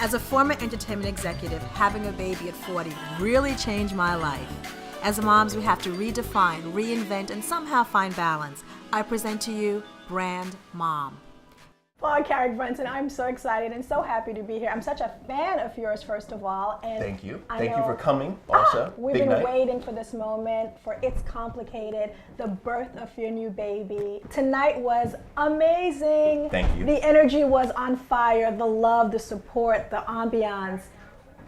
As a former entertainment executive, having a baby at 40 really changed my life. As moms, we have to redefine, reinvent, and somehow find balance. I present to you Brand Mom. Well, Carrick Brunson, I'm so excited and so happy to be here. I'm such a fan of yours, first of all. And thank you. Thank you for coming also. We've been waiting for this moment, for It's Complicated, the birth of your new baby. Tonight was amazing. Thank you. The energy was on fire, the love, the support, the ambiance.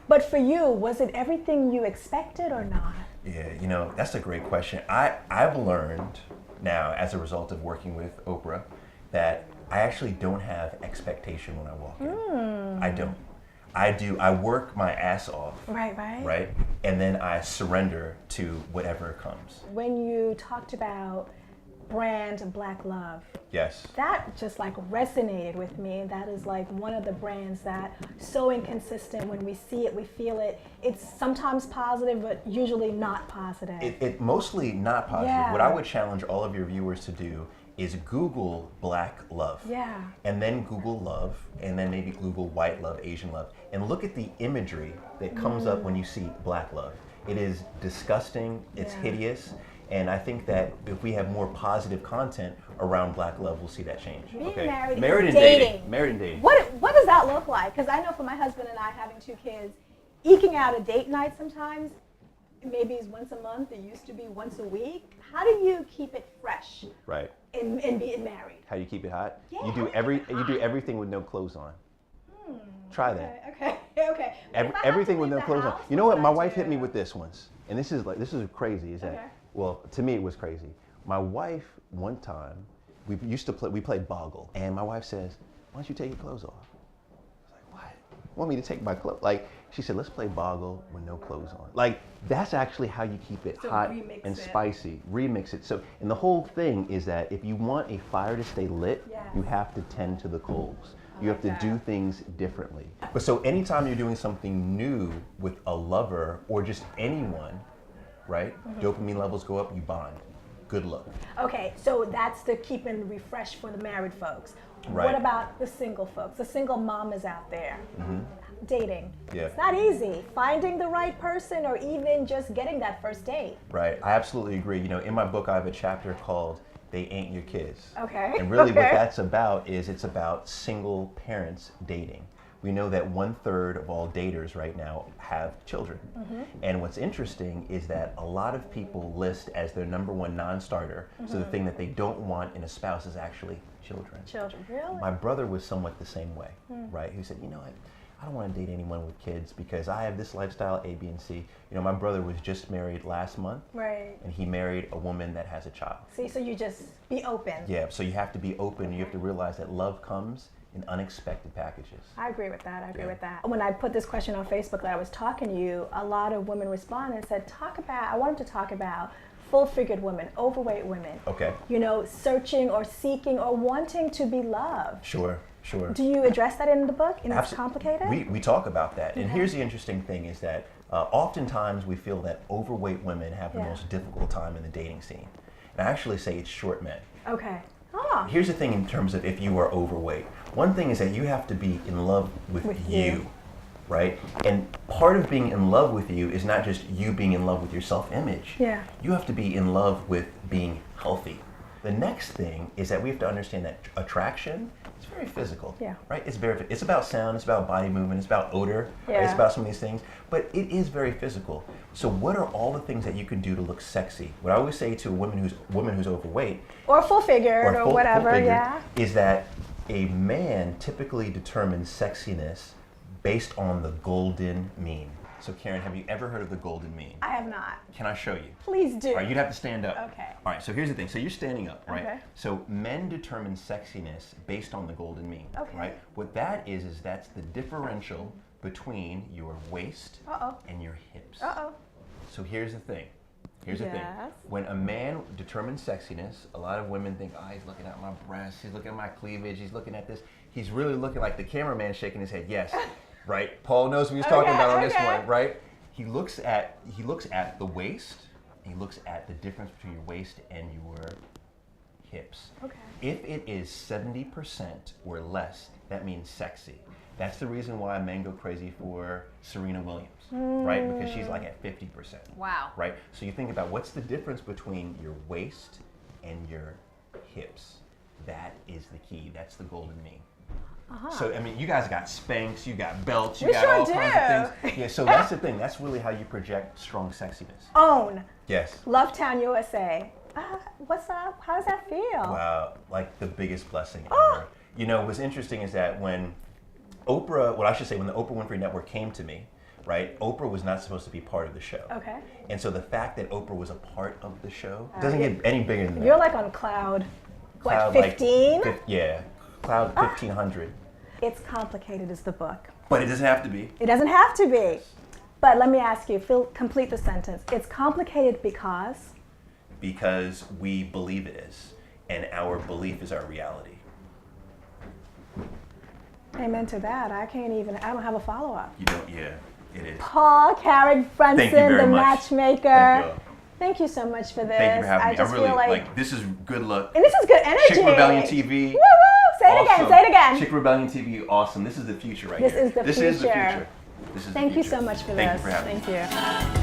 But for you, was it everything you expected or not? Yeah, you know, that's a great question. I've learned now, as a result of working with Oprah, that I actually don't have expectation when I walk in. I don't. I work my ass off. Right? And then I surrender to whatever comes. When you talked about brand Black Love. Yes. That just like resonated with me. That is like one of the brands that so inconsistent. When we see it, we feel it. It's sometimes positive, but usually not positive. It mostly not positive. Yeah. What I would challenge all of your viewers to do is Google Black Love. Yeah. And then Google love, and then maybe Google white love, Asian love, and look at the imagery that comes up when you see Black Love. It is disgusting, it's hideous, and I think that if we have more positive content around Black Love, we'll see that change. Being married and dating. Married and dating. What does that look like? Because I know for my husband and I, having 2 kids, eking out a date night sometimes, maybe it's once a month, it used to be once a week. How do you keep it fresh? Right. In being married. How do you keep it hot? Yeah, you do everything with no clothes on. Try that. Okay. Everything with no clothes on. You know what? My wife hit me with this once, and this is crazy. Is that well? To me, it was crazy. My wife one time, we played Boggle, and my wife says, "Why don't you take your clothes off?" I was like, "What? You want me to take my clothes?" Like she said, "Let's play Boggle with no clothes on." Like that's actually how you keep it hot and spicy. Remix it. So, and the whole thing is that if you want a fire to stay lit, you have to tend to the coals. You have to do things differently. But so anytime you're doing something new with a lover or just anyone, right? Dopamine levels go up, you bond. Good luck. Okay, so that's the keeping refreshed for the married folks. Right. What about the single folks, the single mamas out there? Dating. Yeah. It's not easy. Finding the right person or even just getting that first date. Right. I absolutely agree. You know, in my book, I have a chapter called They Ain't Your Kids. Okay. And really what that's about is it's about single parents dating. We know that 1/3 of all daters right now have children. And what's interesting is that a lot of people list as their number one non-starter. So the thing that they don't want in a spouse is actually children. Children, really? My brother was somewhat the same way, right? He said, you know what? I don't want to date anyone with kids because I have this lifestyle, A, B, and C. You know, my brother was just married last month. Right. And he married a woman that has a child. See, so you just be open. Yeah, so you have to be open. You have to realize that love comes in unexpected packages. I agree with that. I agree with that. When I put this question on Facebook that I was talking to you, a lot of women responded and said, I want them to talk about full-figured women, overweight women. Okay. You know, searching or seeking or wanting to be loved. Sure. Do you address that in the book? And It's Complicated? We talk about that. And here's the interesting thing is that oftentimes we feel that overweight women have the most difficult time in the dating scene. And I actually say it's short men. Okay. Here's the thing in terms of if you are overweight. One thing is that you have to be in love with you, right? And part of being in love with you is not just you being in love with your self-image. Yeah. You have to be in love with being healthy. The next thing is that we have to understand that attraction is very physical, right? It's about sound, it's about body movement, it's about odor, right? It's about some of these things, but it is very physical. So what are all the things that you can do to look sexy? What I always say to a woman who's overweight, or full-figured or whatever, is that a man typically determines sexiness based on the golden mean. So Karen, have you ever heard of the golden mean? I have not. Can I show you? Please do. All right, you'd have to stand up. Okay. All right, so here's the thing. So you're standing up, right? Okay. So men determine sexiness based on the golden mean, right? What that is that's the differential between your waist and your hips. So here's the thing. Here's the thing. When a man determines sexiness, a lot of women think, oh, he's looking at my breasts, he's looking at my cleavage, he's looking at this. He's really looking like the cameraman shaking his head. Yes, right? Paul knows what he's talking about on this one, right? He looks at the waist, and he looks at the difference between your waist and your hips. Okay. If it is 70% or less, that means sexy. That's the reason why men go crazy for Serena Williams, right? Because she's like at 50%. Wow. Right? So you think about what's the difference between your waist and your hips. That is the key. That's the golden mean. So, I mean, you guys got Spanx, you got belts, you got all kinds of things. Yeah, so that's the thing. That's really how you project strong sexiness. Own. Yes. Lovetown, USA. What's up? How does that feel? Wow, like the biggest blessing ever. You know, what's interesting is that when Oprah, well, I should say, when the Oprah Winfrey Network came to me, right, Oprah was not supposed to be part of the show. Okay. And so the fact that Oprah was a part of the show doesn't get any bigger than that. You're like on cloud, what, 15? Like, yeah, cloud 1500. It's Complicated is the book. But it doesn't have to be. It doesn't have to be. But let me ask you, complete the sentence. It's complicated because? Because we believe it is, and our belief is our reality. Amen to that. I don't have a follow-up. You don't, yeah, it is. Paul Carrick Brunson, Thank you very the much. matchmaker. Thank you. Thank you so much for this. Thank you for having me. I just really feel like this is good luck. And this is good energy. Chic Rebellion TV. Woo woo! Say it again. Say it again. Chic Rebellion TV, awesome. This is the future right This here. is the This future. is the future. This is Thank the you future. so much for Thank this. you for having me. Thank you.